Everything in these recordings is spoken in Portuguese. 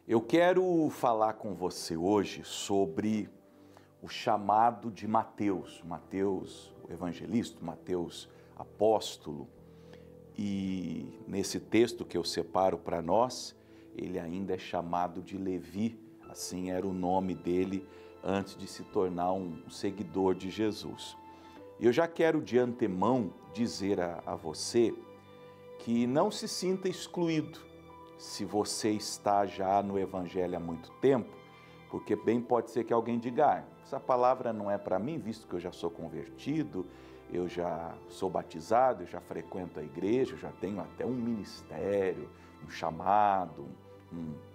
Eu quero falar com você hoje sobre o chamado de Mateus, o evangelista, Mateus apóstolo. E nesse texto que eu separo para nós, ele ainda é chamado de Levi, assim era o nome dele antes de se tornar um seguidor de Jesus. E eu já quero de antemão dizer a você que não se sinta excluído se você está já no Evangelho há muito tempo, porque bem pode ser que alguém diga, essa palavra não é para mim, visto que eu já sou convertido, eu já sou batizado, eu já frequento a igreja, eu já tenho até um ministério, um chamado,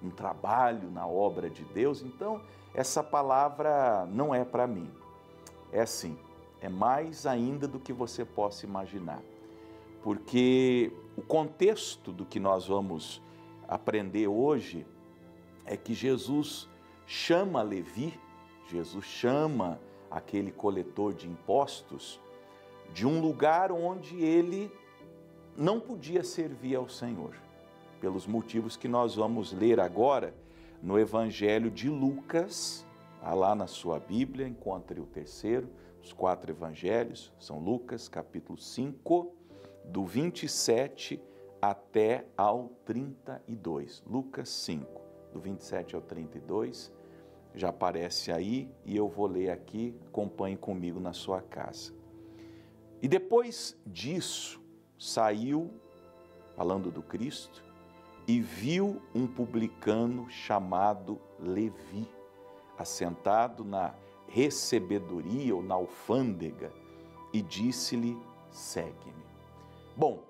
um trabalho na obra de Deus, então essa palavra não é para mim. É assim, é mais ainda do que você possa imaginar, porque o contexto do que nós vamos aprender hoje é que Jesus chama Levi, Jesus chama aquele coletor de impostos de um lugar onde ele não podia servir ao Senhor, pelos motivos que nós vamos ler agora no Evangelho de Lucas. Lá na sua Bíblia, encontre o terceiro, os 4 evangelhos, são Lucas, capítulo 5, do 27 até ao 32. Lucas 5, do 27 ao 32, já aparece aí e eu vou ler aqui, acompanhe comigo na sua casa. E depois disso, saiu, falando do Cristo, e viu um publicano chamado Levi, assentado na recebedoria ou na alfândega, e disse-lhe, segue-me. Bom,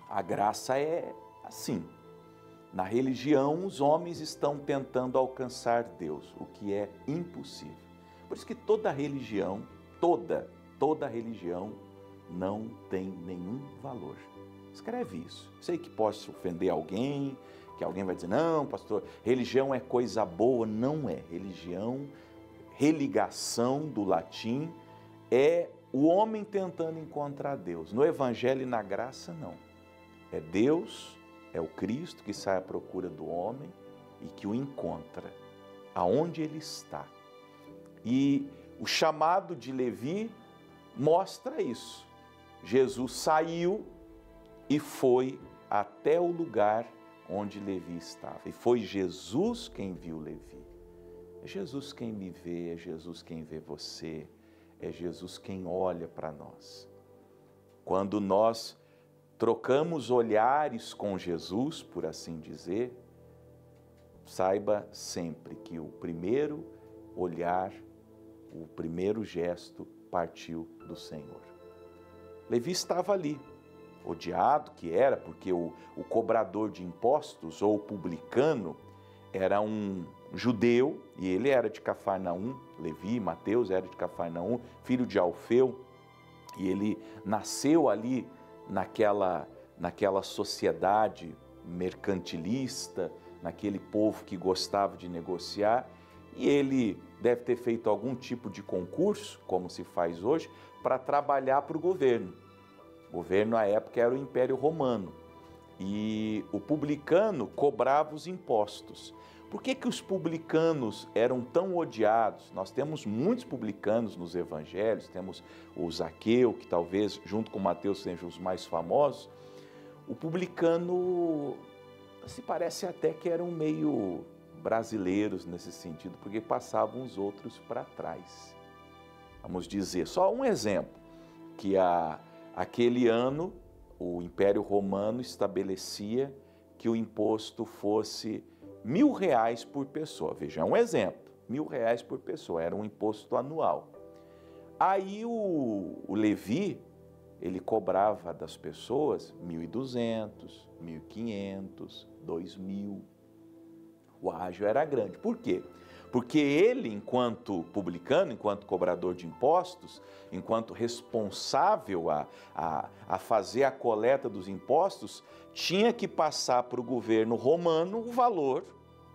a graça é assim, na religião os homens estão tentando alcançar Deus, o que é impossível. Por isso que toda religião, toda religião não tem nenhum valor. Escreve isso. Sei que posso ofender alguém, que alguém vai dizer, não, pastor, religião é coisa boa. Não é. Religião, religação do latim, é o homem tentando encontrar Deus. No Evangelho e na graça, não. É Deus, é o Cristo que sai à procura do homem e que o encontra, aonde ele está. E o chamado de Levi mostra isso. Jesus saiu e foi até o lugar onde Levi estava. E foi Jesus quem viu Levi. É Jesus quem me vê, é Jesus quem vê você, é Jesus quem olha para nós. Quando nós trocamos olhares com Jesus, por assim dizer, saiba sempre que o primeiro olhar, o primeiro gesto partiu do Senhor. Levi estava ali, odiado que era, porque o cobrador de impostos ou publicano era um judeu e ele era de Cafarnaum, Levi, Mateus era de Cafarnaum, filho de Alfeu, e ele nasceu ali naquela sociedade mercantilista, naquele povo que gostava de negociar, e ele deve ter feito algum tipo de concurso, como se faz hoje, para trabalhar para o governo. O governo, à época, era o Império Romano, e o publicano cobrava os impostos. Por que os publicanos eram tão odiados? Nós temos muitos publicanos nos evangelhos, temos o Zaqueu, que talvez, junto com Mateus, sejam os mais famosos. O publicano se parece até que eram meio brasileiros nesse sentido, porque passavam os outros para trás. Vamos dizer, só um exemplo, que aquele ano o Império Romano estabelecia que o imposto fosse R$1.000 por pessoa. Veja, é um exemplo, R$1.000 por pessoa, era um imposto anual. Aí o Levi, ele cobrava das pessoas 1.200, 1.500, 2.000. O ágio era grande. Por quê? Porque ele, enquanto publicano, enquanto cobrador de impostos, enquanto responsável a fazer a coleta dos impostos, tinha que passar para o governo romano o valor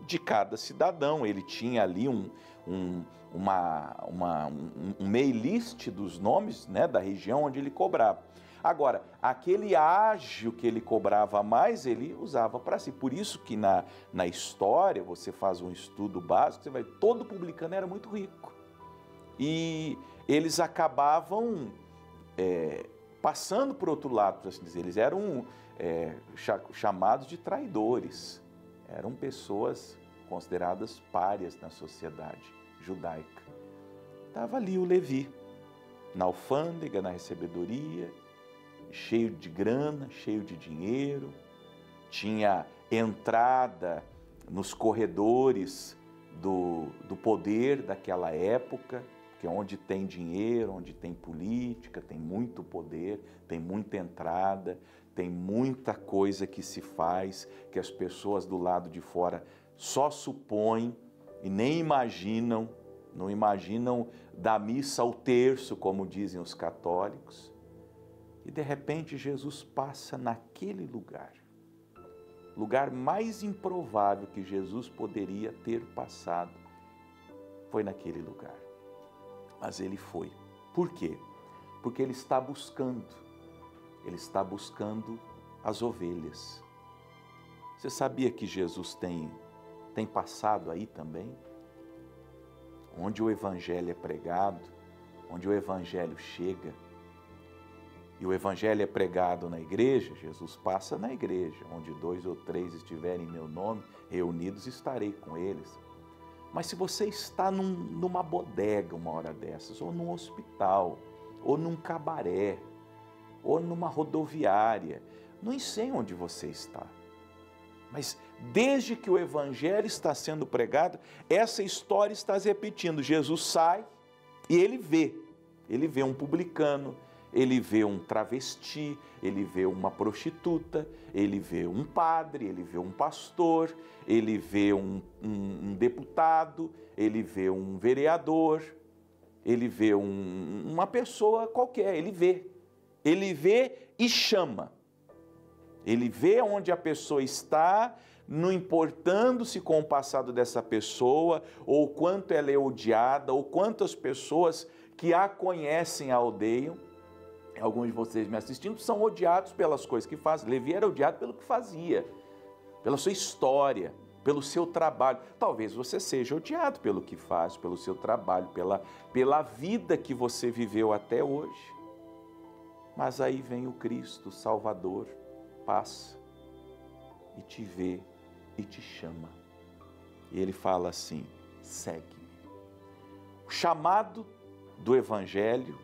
de cada cidadão. Ele tinha ali um mail list dos nomes, né, da região onde ele cobrava. Agora, aquele ágio que ele cobrava a mais, ele usava para si. Por isso que na história, você faz um estudo básico, você vai, todo publicano era muito rico. E eles acabavam passando por outro lado, por assim dizer. Eles eram chamados de traidores. Eram pessoas consideradas párias na sociedade judaica. Estava ali o Levi, na alfândega, na recebedoria, cheio de grana, cheio de dinheiro, tinha entrada nos corredores do poder daquela época, que é onde tem dinheiro, onde tem política, tem muito poder, tem muita entrada, tem muita coisa que se faz, que as pessoas do lado de fora só supõem e nem imaginam, não imaginam da missa ao terço, como dizem os católicos. E de repente Jesus passa naquele lugar mais improvável que Jesus poderia ter passado, foi naquele lugar. Mas ele foi. Por quê? Porque ele está buscando as ovelhas. Você sabia que Jesus tem passado aí também? Onde o Evangelho é pregado, onde o Evangelho chega, e o Evangelho é pregado na igreja, Jesus passa na igreja. Onde 2 ou 3 estiverem em meu nome, reunidos estarei com eles. Mas se você está numa bodega uma hora dessas, ou num hospital, ou num cabaré, ou numa rodoviária, não sei onde você está. Mas desde que o Evangelho está sendo pregado, essa história está se repetindo. Jesus sai e ele vê um publicano, ele vê um travesti, ele vê uma prostituta, ele vê um padre, ele vê um pastor, ele vê um deputado, ele vê um vereador, ele vê uma pessoa qualquer, ele vê e chama. Ele vê onde a pessoa está, não importando-se com o passado dessa pessoa, ou quanto ela é odiada, ou quantas pessoas que a conhecem a odeiam. Alguns de vocês me assistindo são odiados pelas coisas que fazem. Levi era odiado pelo que fazia, pela sua história, pelo seu trabalho. Talvez você seja odiado pelo que faz, pelo seu trabalho, pela vida que você viveu até hoje. Mas aí vem o Cristo, o Salvador, passa e te vê e te chama. E ele fala assim: segue-me. O chamado do Evangelho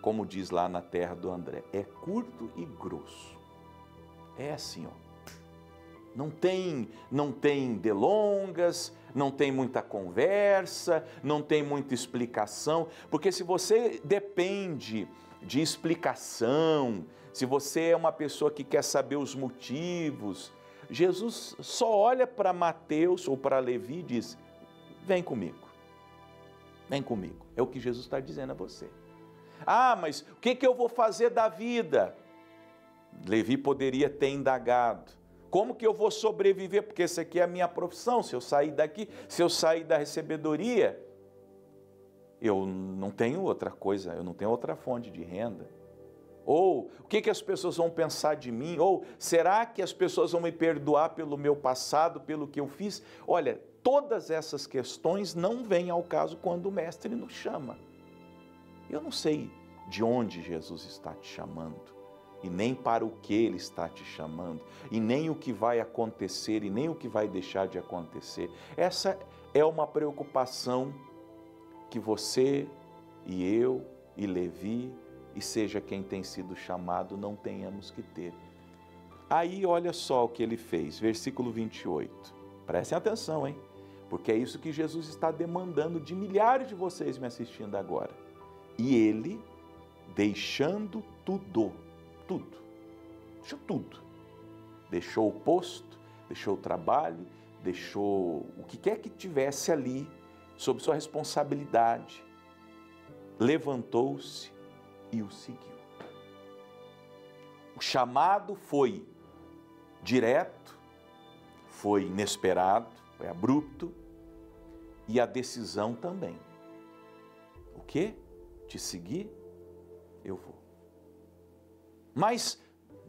como diz lá na terra do André, é curto e grosso. É assim, ó. Não tem delongas, não tem muita conversa, não tem muita explicação, porque se você depende de explicação, se você é uma pessoa que quer saber os motivos, Jesus só olha para Mateus ou para Levi e diz: vem comigo, vem comigo. É o que Jesus está dizendo a você. Ah, mas o que eu vou fazer da vida? Levi poderia ter indagado. Como que eu vou sobreviver? Porque essa aqui é a minha profissão. Se eu sair daqui, se eu sair da recebedoria, eu não tenho outra coisa, eu não tenho outra fonte de renda. Ou o que as pessoas vão pensar de mim? Ou será que as pessoas vão me perdoar pelo meu passado, pelo que eu fiz? Olha, todas essas questões não vêm ao caso quando o Mestre nos chama. Eu não sei de onde Jesus está te chamando, e nem para o que Ele está te chamando, e nem o que vai acontecer, e nem o que vai deixar de acontecer. Essa é uma preocupação que você e eu e Levi, e seja quem tem sido chamado, não tenhamos que ter. Aí olha só o que ele fez, versículo 28. Prestem atenção, hein? Porque é isso que Jesus está demandando de milhares de vocês me assistindo agora. E ele, deixando tudo, deixou tudo. Deixou o posto, deixou o trabalho, deixou o que quer que tivesse ali, sob sua responsabilidade. Levantou-se e o seguiu. O chamado foi direto, foi inesperado, foi abrupto, e a decisão também. O quê? Te seguir? Eu vou. Mas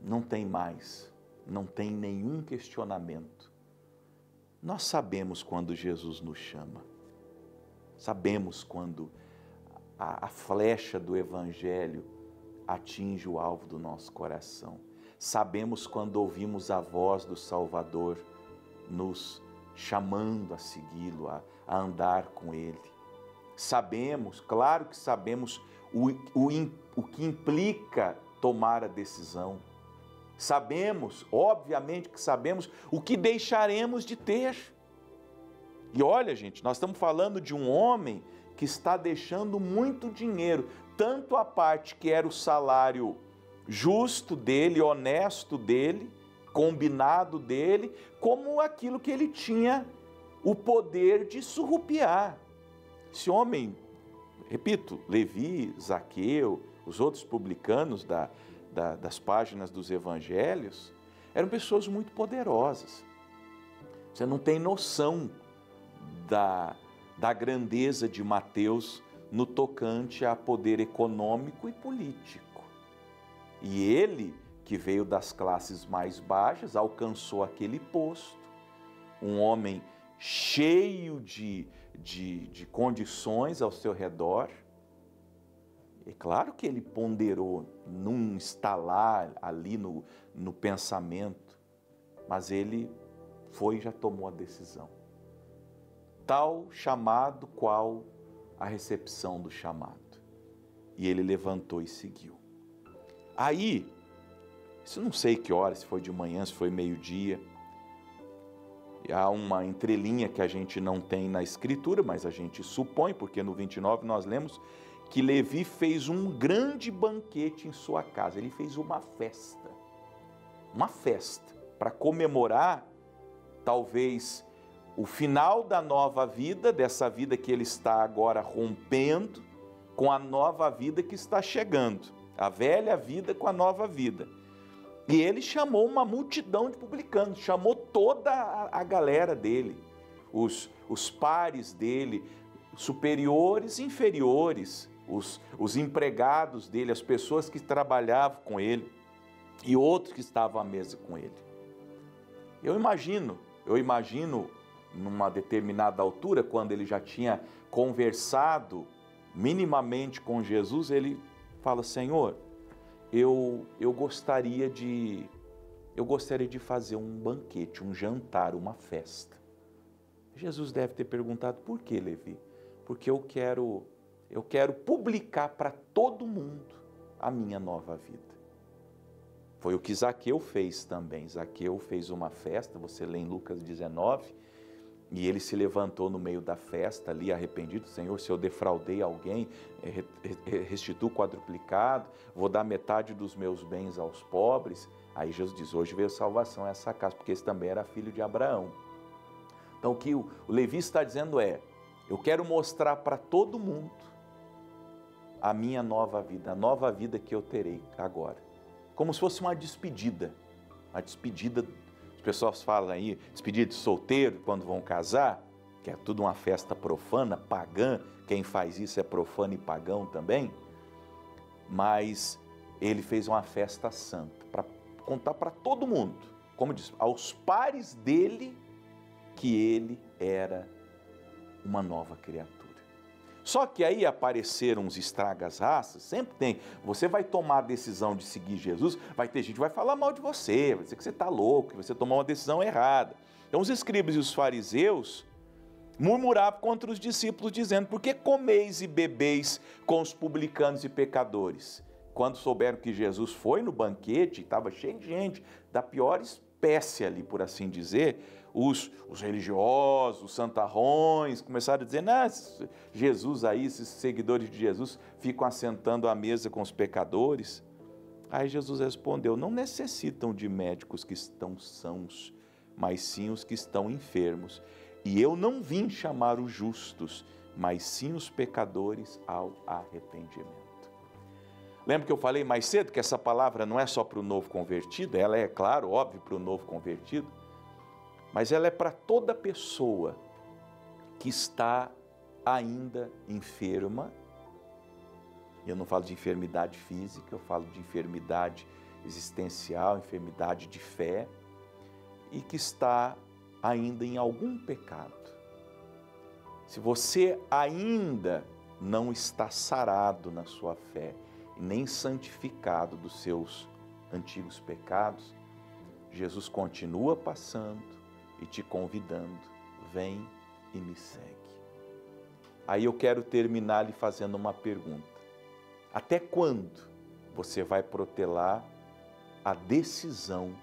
não tem mais, não tem nenhum questionamento. Nós sabemos quando Jesus nos chama, sabemos quando a flecha do Evangelho atinge o alvo do nosso coração. Sabemos quando ouvimos a voz do Salvador nos chamando a segui-lo, a andar com Ele. Sabemos, claro que sabemos o que implica tomar a decisão. Sabemos, obviamente que sabemos, o que deixaremos de ter. E olha, gente, nós estamos falando de um homem que está deixando muito dinheiro, tanto a parte que era o salário justo dele, honesto dele, combinado dele, como aquilo que ele tinha o poder de surrupiar. Esse homem, repito, Levi, Zaqueu, os outros publicanos das páginas dos evangelhos, eram pessoas muito poderosas. Você não tem noção da grandeza de Mateus no tocante a poder econômico e político. E ele, que veio das classes mais baixas, alcançou aquele posto, um homem cheio de condições ao seu redor. É claro que ele ponderou num estalar ali no pensamento, mas ele foi e já tomou a decisão. Tal chamado qual a recepção do chamado. E ele levantou e seguiu. Aí, isso não sei que hora, se foi de manhã, se foi meio-dia. Há uma entrelinha que a gente não tem na Escritura, mas a gente supõe, porque no 29 nós lemos que Levi fez um grande banquete em sua casa. Ele fez uma festa para comemorar, talvez, o final da nova vida, dessa vida que ele está agora rompendo, com a nova vida que está chegando. A velha vida com a nova vida. E ele chamou uma multidão de publicanos, chamou toda a galera dele, os pares dele, superiores e inferiores, os empregados dele, as pessoas que trabalhavam com ele e outros que estavam à mesa com ele. Eu imagino numa determinada altura, quando ele já tinha conversado minimamente com Jesus, ele fala: Senhor, eu gostaria de fazer um banquete, um jantar, uma festa. Jesus deve ter perguntado: por que, Levi? Porque eu quero publicar para todo mundo a minha nova vida. Foi o que Zaqueu fez também. Zaqueu fez uma festa, você lê em Lucas 19, e ele se levantou no meio da festa ali, arrependido: Senhor, se eu defraudei alguém, restituo quadruplicado, vou dar metade dos meus bens aos pobres. Aí Jesus diz: hoje veio salvação a essa casa, porque esse também era filho de Abraão. Então o que o Levi está dizendo é: eu quero mostrar para todo mundo a minha nova vida, a nova vida que eu terei agora. Como se fosse uma despedida. As pessoas falam aí, despedida de solteiro quando vão casar, que é tudo uma festa profana, pagã. Quem faz isso é profano e pagão também. Mas ele fez uma festa santa, para contar para todo mundo, como diz, aos pares dele, que ele era uma nova criatura. Só que aí apareceram uns estragas-raças, sempre tem. Você vai tomar a decisão de seguir Jesus, vai ter gente que vai falar mal de você, vai dizer que você está louco, que você tomou uma decisão errada. Então os escribas e os fariseus murmuravam contra os discípulos, dizendo: por que comeis e bebeis com os publicanos e pecadores? Quando souberam que Jesus foi no banquete, estava cheio de gente da pior espécie ali, por assim dizer, os religiosos, os santarrões, começaram a dizer: não, Jesus aí, esses seguidores de Jesus ficam assentando à mesa com os pecadores. Aí Jesus respondeu: não necessitam de médicos que estão sãos, mas sim os que estão enfermos. E eu não vim chamar os justos, mas sim os pecadores ao arrependimento. Lembra que eu falei mais cedo que essa palavra não é só para o novo convertido? Ela é, claro, óbvio, para o novo convertido, mas ela é para toda pessoa que está ainda enferma. Eu não falo de enfermidade física, eu falo de enfermidade existencial, enfermidade de fé e que está ainda em algum pecado. Se você ainda não está sarado na sua fé e nem santificado dos seus antigos pecados, Jesus continua passando e te convidando, vem e me segue. Aí eu quero terminar lhe fazendo uma pergunta. Até quando você vai protelar a decisão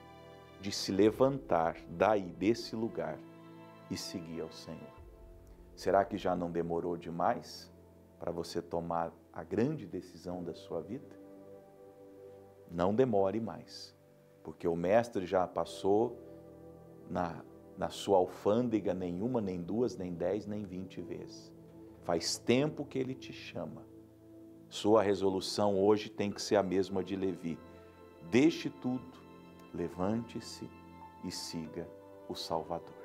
de se levantar daí, desse lugar, e seguir ao Senhor? Será que já não demorou demais para você tomar a grande decisão da sua vida? Não demore mais, porque o Mestre já passou na sua alfândega nenhuma, nem 2, nem 10, nem 20 vezes. Faz tempo que Ele te chama. Sua resolução hoje tem que ser a mesma de Levi. Deixe tudo, levante-se e siga o Salvador.